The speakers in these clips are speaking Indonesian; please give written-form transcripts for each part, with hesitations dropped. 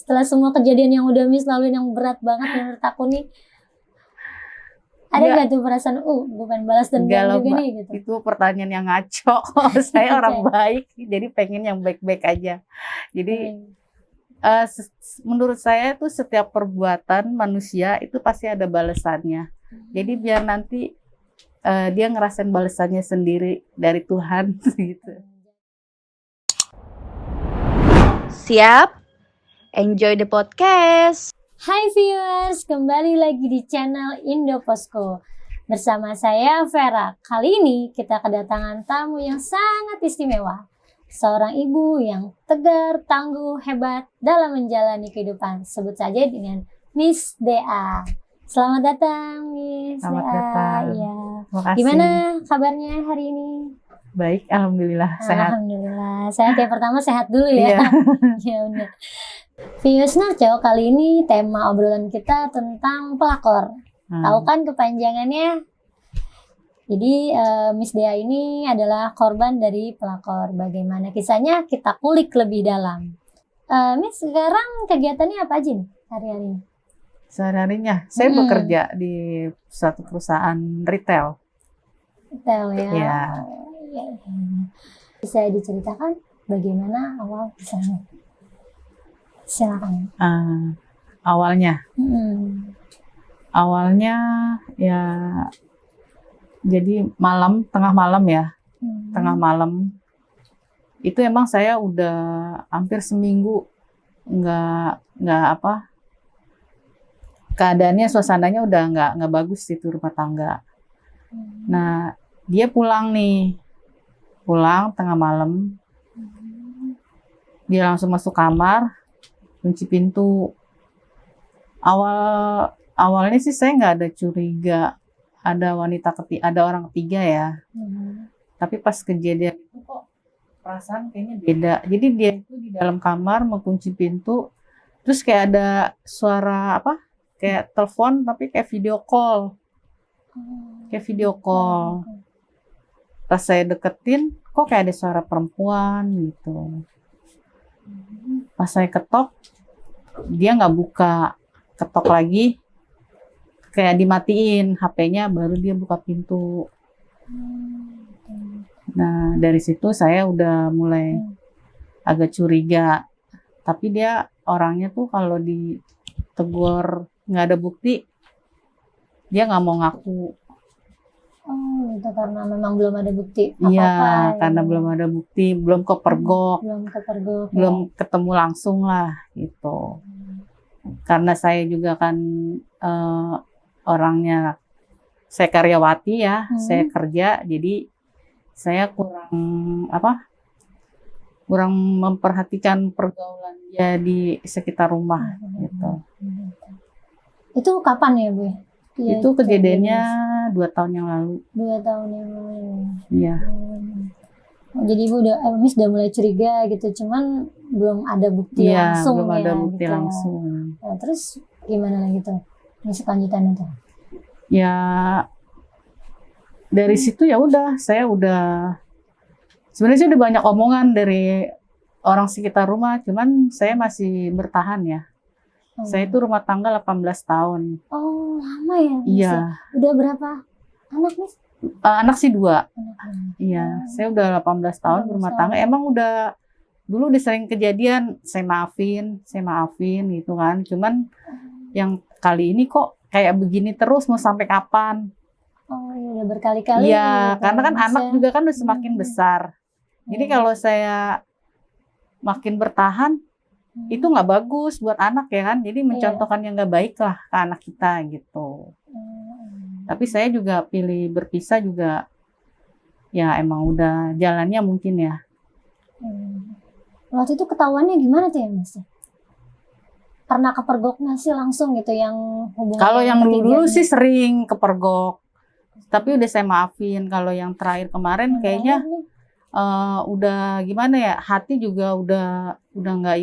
setelah semua kejadian yang udah Miss laluin yang berat banget menurut aku nih, ada Enggak. nggak tuh perasaan bukan balas Enggak dendam lah, juga Mbak. nih gitu? Itu pertanyaan yang ngaco. Saya orang baik, jadi pengen yang baik-baik aja. Jadi menurut saya tuh setiap perbuatan manusia itu pasti ada balasannya. Jadi biar nanti dia ngerasain balasannya sendiri dari Tuhan gitu. Siap? Enjoy the podcast. Hai viewers, kembali lagi di channel Indo Posko. Bersama saya Vera. Kali ini kita kedatangan tamu yang sangat istimewa. Seorang ibu yang tegar, tangguh, hebat dalam menjalani kehidupan. Sebut saja dengan Miss Dea. Selamat datang Miss Selamat Dea. datang. Iya. Makasih. Gimana kabarnya hari ini? Baik, alhamdulillah sehat. Alhamdulillah. Sehat ya, pertama sehat dulu ya. Iya. Ya udah. Viewers Narco, kali ini tema obrolan kita tentang pelakor. Tahu kan kepanjangannya? Jadi Miss Dea ini adalah korban dari pelakor. Bagaimana kisahnya? Kita kulik lebih dalam. Miss, sekarang kegiatannya apa aja nih hari-hari ini? Sehari-harinya saya bekerja di suatu perusahaan retail. Retail ya. Iya. Bisa diceritakan bagaimana awal kisahnya? Silakan. Awalnya ya jadi tengah malam ya. Tengah malam itu emang saya udah hampir seminggu nggak keadaannya, suasananya udah nggak bagus itu rumah tangga. Nah, dia pulang tengah malam. Dia langsung masuk kamar, kunci pintu. Awalnya sih saya nggak ada curiga ada orang ketiga ya. Tapi pas kejadian itu kok perasaan kayaknya beda. Jadi dia itu di dalam kamar mengunci pintu, terus kayak ada suara kayak telepon tapi kayak video call. Pas saya deketin, kok kayak ada suara perempuan gitu. Pas saya ketok, dia nggak buka. Ketok lagi, kayak dimatiin HP-nya, baru dia buka pintu. Nah, dari situ saya udah mulai agak curiga. Tapi dia orangnya tuh kalau ditegur nggak ada bukti, dia nggak mau ngaku. Oh, itu karena memang belum ada bukti apa-apa. Iya, karena ya. belum ada bukti, belum kepergok, belum ketemu langsung lah gitu. Karena saya juga kan orangnya, saya karyawati ya, saya kerja, jadi saya kurang memperhatikan pergaulan dia di sekitar rumah gitu. Itu kapan ya Bu? Ya, itu kejadiannya 2 tahun yang lalu. 2 tahun yang lalu. Iya. Jadi Ibu Miss udah mulai curiga gitu, cuman belum ada bukti langsung belum ya. ada bukti gitu. langsung. Nah, terus gimana lagi tuh? Masih lanjutan itu? Ya dari situ ya udah, sebenarnya udah banyak omongan dari orang sekitar rumah, cuman saya masih bertahan ya. Saya itu rumah tangga 18 tahun. Oh, lama ya? Iya. Udah berapa anak Miss? Anak sih 2. Iya, saya udah 18 tahun berumah tangga. Emang dulu udah sering kejadian, saya maafin gitu kan. Cuman yang kali ini kok kayak begini terus, mau sampai kapan? Oh, udah berkali-kali. Iya, karena kan anak juga kan udah semakin besar. Jadi kalau saya makin bertahan, itu nggak bagus buat anak ya kan. Jadi mencontohkan yang nggak baik lah ke anak kita gitu. Tapi saya juga pilih berpisah juga. Ya emang udah jalannya mungkin ya. Waktu itu ketahuannya gimana tuh ya Mas? Pernah kepergok nggak sih langsung gitu yang hubungan? Kalau yang dulu sih sering kepergok. Tapi udah saya maafin. Kalau yang terakhir kemarin kayaknya udah gimana ya, hati juga udah nggak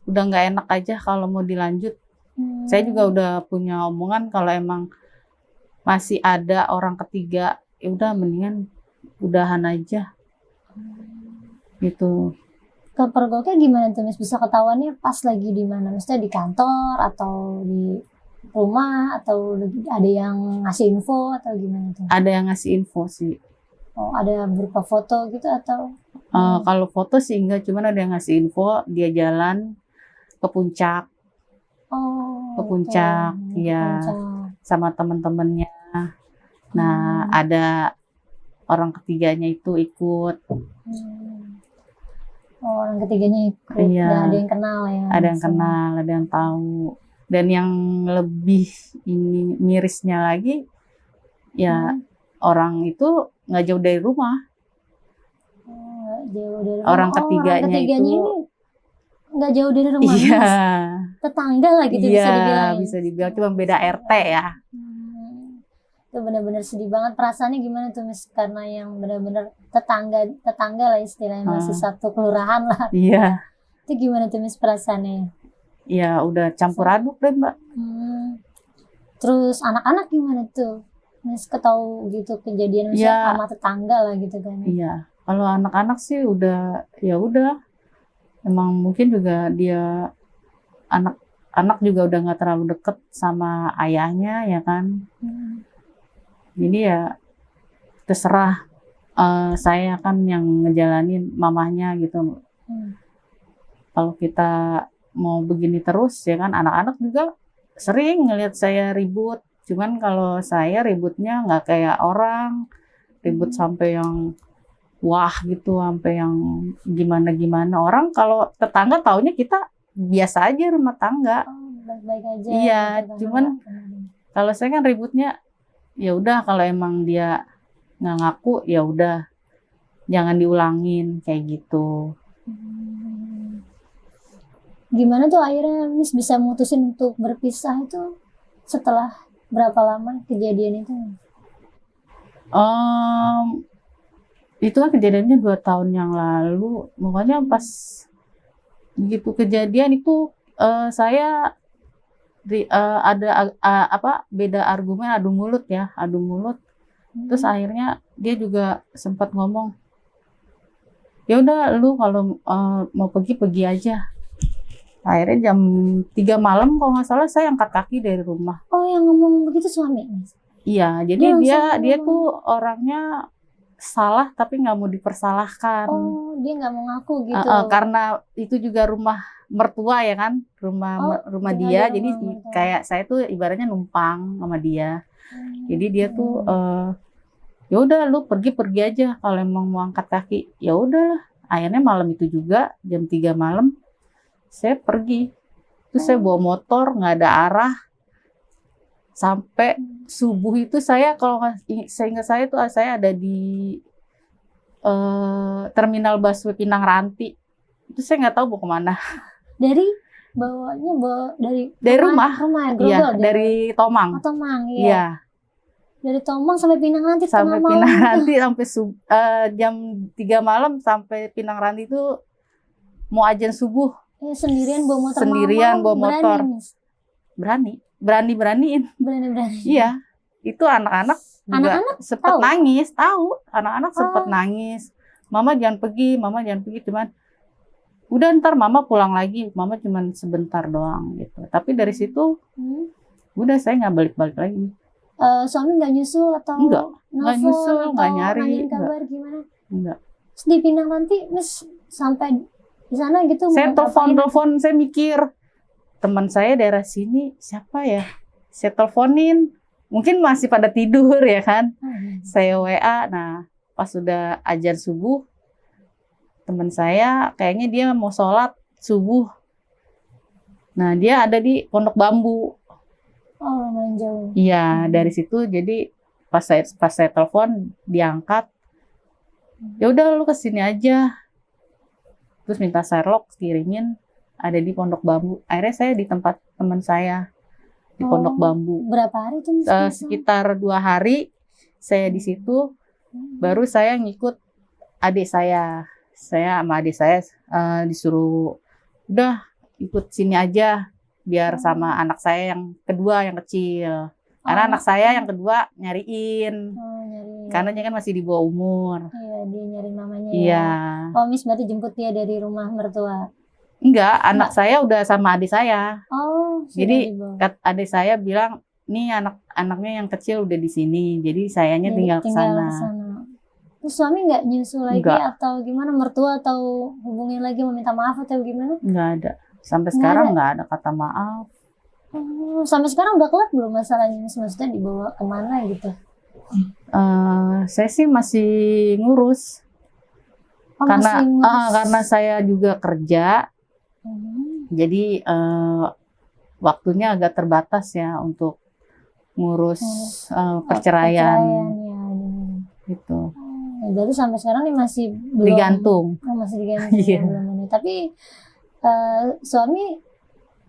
udah nggak enak aja kalau mau dilanjut. Saya juga udah punya omongan kalau emang masih ada orang ketiga, ya udah mendingan udahan aja gitu. kepergoknya gimana tuh Miss? Bisa ketahuannya pas lagi di mana? Maksudnya di kantor atau di rumah atau ada yang ngasih info atau gimana tuh? Ada yang ngasih info sih. Oh, ada berupa foto gitu atau? Kalau foto sih enggak, cuman ada yang ngasih info dia jalan ke puncak Oh, ke puncak, gitu. iya, Puncak. sama teman-temannya. Nah, ada orang ketiganya itu ikut. Hmm. Oh, orang ketiganya ikut. Iya. Dan ada yang kenal ya. Ada yang sama- kenal, ada yang tahu. Dan yang lebih ini mirisnya lagi, ya orang itu nggak jauh dari rumah. Oh, nggak jauh dari rumah. Orang Oh, ketiganya orang ketiganya itu- ini nggak jauh dari rumah Iya, Mas. Tetangga lah gitu bisa dibilang. ya. bisa dibilang cuma beda RT ya. Itu benar-benar sedih banget. Perasaannya gimana tuh Miss? Karena yang benar-benar tetangga lah istilahnya, masih satu kelurahan lah. Iya, Itu gimana tuh Miss perasaannya? ya udah campur aduk deh Mbak. Terus anak-anak gimana tuh? Miss ketahu gitu kejadian misalnya Ya. sama tetangga lah gitu kan. Iya, kalau anak-anak sih udah, ya udah. Emang mungkin juga dia anak juga udah nggak terlalu deket sama ayahnya ya kan. Jadi ya terserah, saya kan yang ngejalanin mamahnya gitu. Kalau kita mau begini terus ya kan, anak-anak juga sering ngelihat saya ribut. Cuman kalau saya ributnya nggak kayak orang ribut sampai yang wah gitu, sampai yang gimana-gimana. Orang kalau tetangga taunya kita biasa aja rumah tangga. Oh, baik-baik aja. Iya, gitu, cuman kan. kalau saya kan ributnya ya udah, kalau emang dia nggak ngaku ya udah, jangan diulangin kayak gitu. Gimana tuh akhirnya Miss bisa mutusin untuk berpisah itu setelah berapa lama kejadian itu? Itu kan kejadiannya 2 tahun yang lalu. Makanya pas begitu kejadian itu saya ada beda argumen, adu mulut. Terus akhirnya dia juga sempat ngomong, ya udah lu kalau mau pergi aja. Akhirnya jam 3 malam kalau nggak salah saya angkat kaki dari rumah. Oh, yang ngomong begitu suami Miss? Iya, jadi dia tuh orangnya salah tapi nggak mau dipersalahkan. Oh, dia nggak mau ngaku gitu. Karena itu juga rumah mertua ya kan, rumah tinggal dia. di Jadi rumah mertua. kayak saya tuh ibaratnya numpang sama dia. Jadi dia tuh ya udah lu pergi aja kalau emang mau angkat kaki. Ya udahlah. Akhirnya malam itu juga jam 3 malam saya pergi. Terus saya bawa motor nggak ada arah. Sampai subuh itu saya, kalau seingat saya tuh saya ada di terminal busway Pinang Ranti. Itu saya nggak tahu mau kemana. Dari rumah. Grogol, Iya, dari Tomang. Oh, Tomang, iya. Iya, Dari Tomang sampai Pinang Ranti sampai tengah Pinang malam. Ranti sampai jam 3 malam sampai Pinang Ranti itu mau azan subuh. Sendirian bawa motor. Sendirian bawa motor. Berani, Miss? Beraniin. Berani. Iya, itu anak-anak juga sempet tahu? nangis, tahu. Anak-anak sempet nangis. Mama jangan pergi, cuman udah ntar mama pulang lagi, mama cuman sebentar doang gitu. Tapi dari situ udah saya nggak balik-balik lagi. Suami nggak nyusul atau Nggak nelfon nyusul, atau nggak nyari, nanyain kabar gimana? Enggak. Terus di Pinang Ranti Miss sampai di sana gitu Saya mau ngapain? telepon, saya mikir teman saya daerah sini siapa ya? Saya teleponin, mungkin masih pada tidur ya kan? Saya WA, nah pas sudah azan subuh, teman saya kayaknya dia mau sholat subuh. Nah dia ada di Pondok Bambu. Oh, lumayan jauh. Iya, dari situ jadi pas saya telepon diangkat. Ya udah lu kesini aja. Terus minta Sherlock kirimin, ada di Pondok Bambu. Akhirnya saya di tempat teman saya di Pondok Bambu. Berapa hari tuh Miss? Sekitar 2 hari saya di situ. Baru saya ngikut adik saya. Saya sama adik saya disuruh udah ikut sini aja biar sama anak saya yang kedua yang kecil. Karena anak saya yang kedua nyariin. Nyariin. Karena dia kan masih di bawah umur. Iya, dia nyariin mamanya. Iya. Ya. Oh, Miss berarti jemput dia dari rumah mertua. Enggak, anak saya udah sama adik saya. Oh, sudah Jadi dibawa. adik saya bilang, nih anak-anaknya yang kecil udah di sini. Jadi sayanya Jadi tinggal ke sana. Terus suami nggak nyusul lagi Enggak. atau gimana, mertua atau hubungin lagi meminta maaf atau gimana? Enggak ada. Sampai Nggak sekarang ada. enggak ada kata maaf. Oh, sampai sekarang udah kelar belum masalahnya, Miss? Maksudnya dibawa kemana gitu? Saya sih masih ngurus. Oh, Karena masih ngurus. karena saya juga kerja. Jadi waktunya agak terbatas ya untuk ngurus perceraian Perceraian, ya. gitu. Berarti sampai sekarang nih masih belum Digantung. masih digantung Iya. belum ini. Tapi suami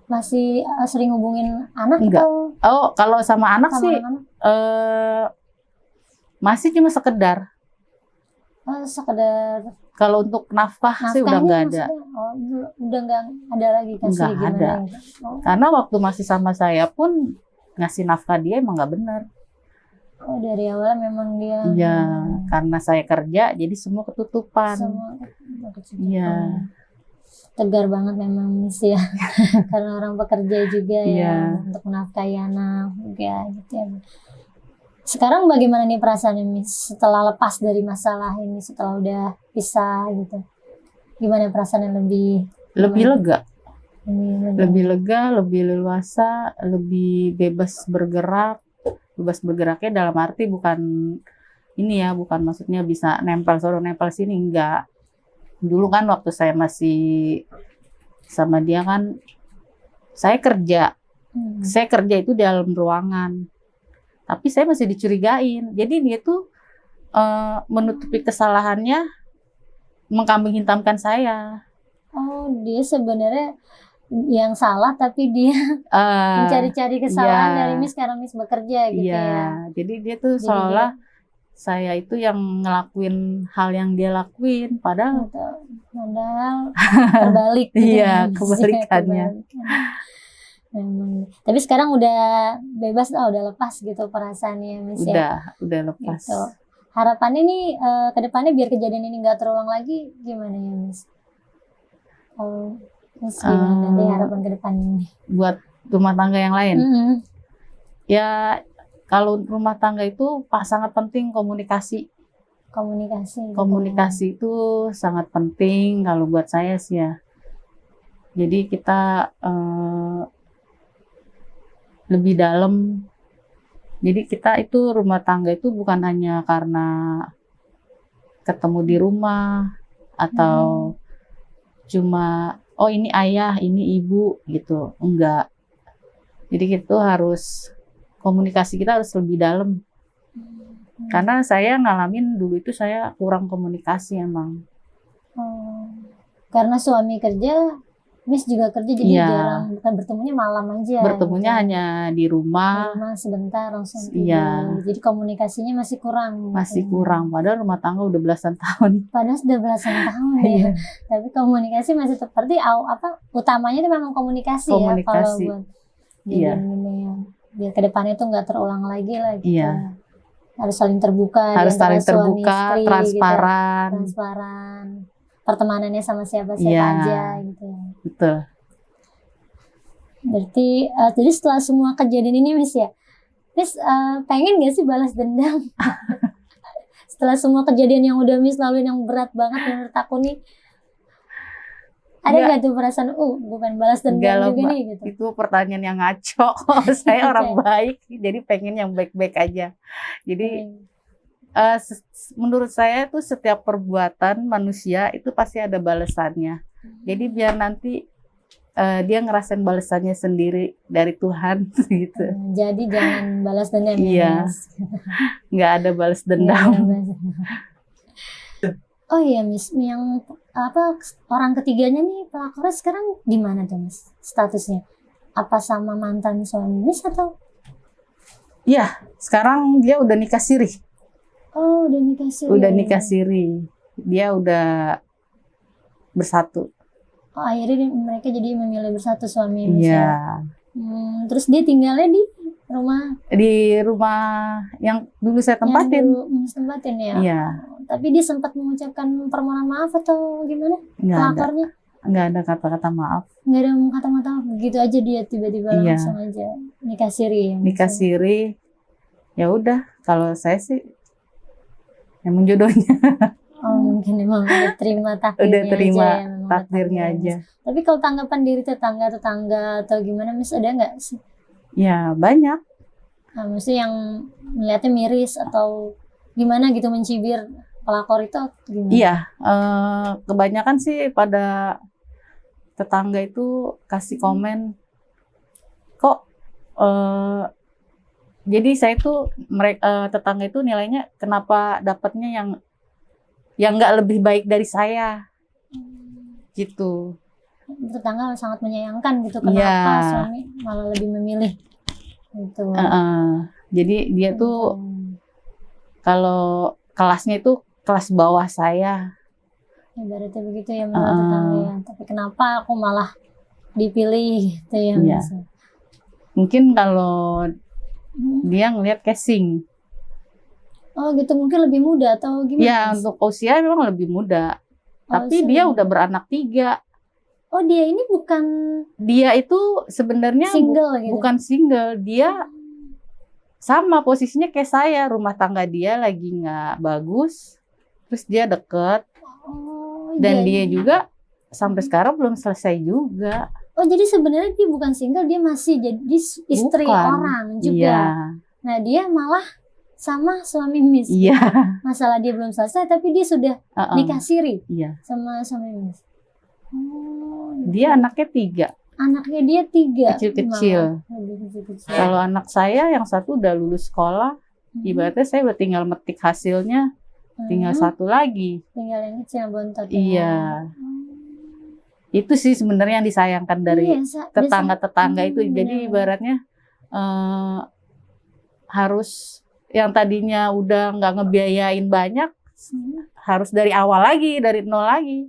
masih sering hubungin anak Enggak. atau Oh, kalau sama anak sama sih anak-anak? masih cuma sekedar. Sekedar Kalau untuk nafkah sih udah nafkahnya nggak ada. maksudnya, udah nggak ada lagi kasih Nggak gimana ada. gitu. Oh, Karena waktu masih sama saya pun ngasih nafkah dia emang nggak benar. dari awal memang dia Iya, karena saya kerja jadi semua ketutupan. semua ketutupan. Iya. Tegar banget memang Miss ya. Karena orang bekerja juga Iya. ya untuk menafkahi anak juga gitu ya. Sekarang bagaimana nih perasaannya Miss setelah lepas dari masalah ini, setelah udah pisah gitu? Gimana perasaannya, Lebih lega, lebih lebih lega, lebih leluasa, lebih bebas bergerak. Bebas bergeraknya dalam arti bukan ini ya, bukan maksudnya bisa nempel sono nempel sini, enggak. Dulu kan waktu saya masih sama dia kan saya kerja itu di dalam ruangan, tapi saya masih dicurigain. Jadi dia tuh menutupi kesalahannya, mengkambing hitamkan saya. Oh, dia sebenarnya yang salah tapi dia mencari-cari kesalahan iya. dari Miss karena Miss bekerja gitu Iya, ya. jadi dia tuh Jadi seolah saya itu yang ngelakuin hal yang dia lakuin, padahal Padahal terbalik gitu iya, ya, Miss. kebalikannya. Memang. Tapi sekarang udah bebas lah, udah lepas gitu perasaannya Miss ya. Udah lepas. Gitu. Harapannya nih ke depannya biar kejadian ini nggak terulang lagi gimana ya Miss? Miss gimana nanti harapan ke depan ini? Buat rumah tangga yang lain. Ya, kalau rumah tangga itu sangat penting komunikasi. Komunikasi itu sangat penting kalau buat saya sih ya. Jadi kita lebih dalam. Jadi kita itu rumah tangga itu bukan hanya karena ketemu di rumah atau cuma oh ini ayah, ini ibu gitu. Enggak. Jadi itu harus komunikasi kita harus lebih dalam. Karena saya ngalamin dulu itu saya kurang komunikasi emang. Karena suami kerja, Miss juga kerja jadi Iya. jarang, bukan bertemunya malam aja. Bertemunya gitu. hanya di rumah. Di rumah sebentar langsung tidur. Iya. Jadi komunikasinya masih kurang. Masih gitu. kurang. Padahal rumah tangga udah belasan tahun. Padahal sudah belasan tahun ya. Tapi komunikasi masih seperti utamanya itu memang komunikasi ya kalau buat ini ya. Biar kedepannya itu nggak terulang lagi lah gitu. Iya. Harus saling terbuka. Harus saling suami terbuka, istri, transparan. Gitu. Transparan. Pertemanannya sama siapa Iya. aja gitu ya. Betul. Berarti jadi setelah semua kejadian ini Miss ya, Miss pengen gak sih balas dendam? Setelah semua kejadian yang udah Miss laluin yang berat banget menurut aku nih, ada nggak tuh perasaan bukan balas dendam juga nih gitu? Itu pertanyaan yang ngaco. Saya orang baik, jadi pengen yang baik-baik aja. Jadi menurut saya tuh setiap perbuatan manusia itu pasti ada balasannya. Jadi biar nanti dia ngerasain balasannya sendiri dari Tuhan gitu. Jadi jangan balas dendam ya Miss. Nggak ada balas dendam. Oh iya Miss, yang orang ketiganya nih pelakunya sekarang di mana tuh Miss statusnya? Apa sama mantan suami Miss atau? Iya, sekarang dia udah nikah siri. Oh, udah nikah siri. Udah nikah siri. Dia udah bersatu. Oh, akhirnya mereka jadi memilih bersatu suami Miss. Iya. Terus dia tinggalnya di rumah yang dulu saya tempatin. Yang dulu tempatin ya. Iya. tapi dia sempat mengucapkan permohonan maaf atau gimana? Nggak ada, Pelapornya nggak ada kata-kata maaf. nggak ada kata-kata maaf, begitu aja dia tiba-tiba Iya. langsung aja nikah siri ya. Nikah maksudnya. siri, ya udah. Kalau saya sih emang jodohnya. Oh mungkin emang udah terima takdirnya Udah terima aja ya, memang udah takdirnya takdirnya. aja. Tapi kalau tanggapan dari tetangga atau gimana Miss, ada nggak sih? Ya banyak. Nah, maksudnya yang melihatnya miris atau gimana gitu, mencibir pelakor itu atau gimana? Iya, kebanyakan sih pada tetangga itu kasih komen, kok jadi saya tuh tetangga itu nilainya kenapa dapatnya yang nggak lebih baik dari saya gitu. Tetangga sangat menyayangkan gitu, kenapa Iya. suami malah lebih memilih gitu. Jadi dia tuh kalau kelasnya itu kelas bawah saya. Ibaratnya begitu ya menurut tetangga ya. Tapi kenapa aku malah dipilih gitu ya Iya. Mas? Mungkin kalau dia ngelihat casing. Oh gitu, mungkin lebih muda atau gimana? Ya Mas? untuk usia memang lebih muda. Oh, Tapi usia dia lebih udah beranak 3. Oh dia ini bukan Dia itu sebenarnya single gitu? bukan single. Dia sama posisinya kayak saya. Rumah tangga dia lagi nggak bagus. Terus dia deket. Oh, Dan jadi- dia juga sampai sekarang belum selesai juga. Oh jadi sebenarnya dia bukan single, dia masih jadi istri Bukan. orang juga. Iya. Nah dia malah sama suami Miss. Iya. Masalah dia belum selesai tapi dia sudah nikah siri Iya. sama suami Miss. Oh, Dia anaknya 3. anaknya dia 3. Kecil-kecil. Malah lebih kecil-kecil. Kalau anak saya yang satu udah lulus sekolah. Ibaratnya saya udah tinggal metik hasilnya. Tinggal satu lagi. Tinggal yang kecil yang bontot. Iya. Itu sih sebenarnya yang disayangkan dari tetangga-tetangga itu. Jadi ibaratnya harus yang tadinya udah nggak ngebiayain banyak, harus dari awal lagi, dari nol lagi.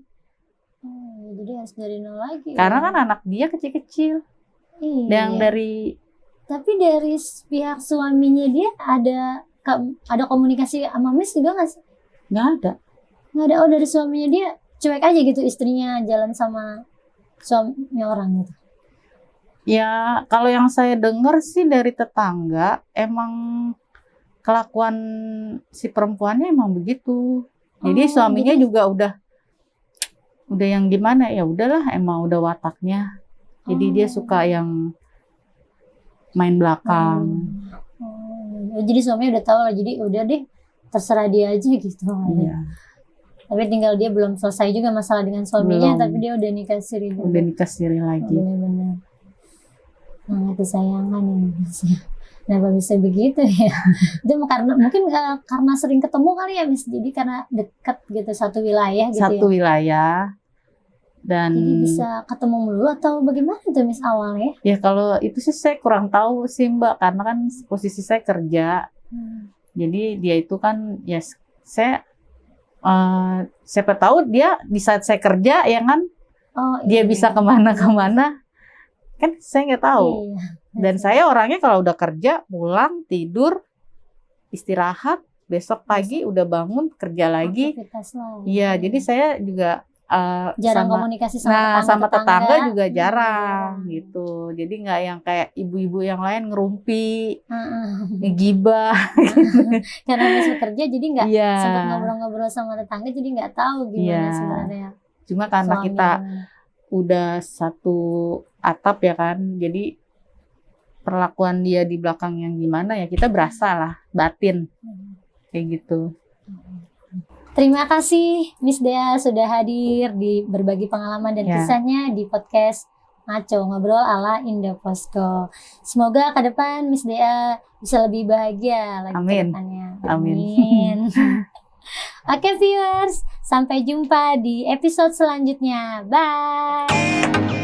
Jadi harus dari nol lagi. Karena kan anak dia kecil-kecil. Iya. Yang dari Tapi dari pihak suaminya dia ada komunikasi sama Miss juga nggak sih? nggak ada. Nggak ada. Oh dari suaminya dia cuek aja gitu, istrinya jalan sama suami orang gitu. Ya kalau yang saya dengar sih dari tetangga emang kelakuan si perempuannya emang begitu. Jadi Oh, suaminya jadi- juga udah yang gimana ya udahlah emang udah wataknya. Jadi dia suka yang main belakang. Oh, jadi suaminya udah tahu lah, jadi udah deh terserah dia aja gitu. Iya. Tapi tinggal dia belum selesai juga masalah dengan suaminya, Belum. tapi dia udah nikah siri juga. Udah nikah siri lagi. Bener-bener sangat disayangkan ini Miss. Kenapa bisa begitu ya? Itu mungkin karena sering ketemu kali ya Miss, jadi karena dekat gitu satu wilayah gitu Satu ya. wilayah. Dan Jadi bisa ketemu mulu atau bagaimana tuh Miss awalnya? ya kalau itu sih saya kurang tahu sih Mbak, karena kan posisi saya kerja. Jadi dia itu kan ya saya siapa tahu dia di saat saya kerja ya kan Oh, dia iya. bisa kemana-kemana kan saya nggak tahu. Iya. Dan saya orangnya kalau udah kerja pulang tidur istirahat besok pagi udah bangun kerja lagi. Aktivitas lain. Iya jadi saya juga Jarang sama komunikasi sama sama tetangga juga Hmm, jarang gitu. Jadi nggak yang kayak ibu-ibu yang lain ngerumpi, Heeh. ngegibah. Karena Miss bekerja jadi nggak Iya. sempat ngobrol-ngobrol sama tetangga, jadi nggak tahu gimana Iya. sebenarnya Cuma karena suami kita gimana. udah satu atap ya kan, jadi perlakuan dia di belakang yang gimana ya kita berasa lah batin kayak gitu. Terima kasih Miss Dea sudah hadir di berbagi pengalaman dan Ya. kisahnya di podcast Ngaco Ngobrol ala Indoposko. Semoga ke depan Miss Dea bisa lebih bahagia lagi ke Amin. depannya. Amin. Oke viewers, sampai jumpa di episode selanjutnya. Bye.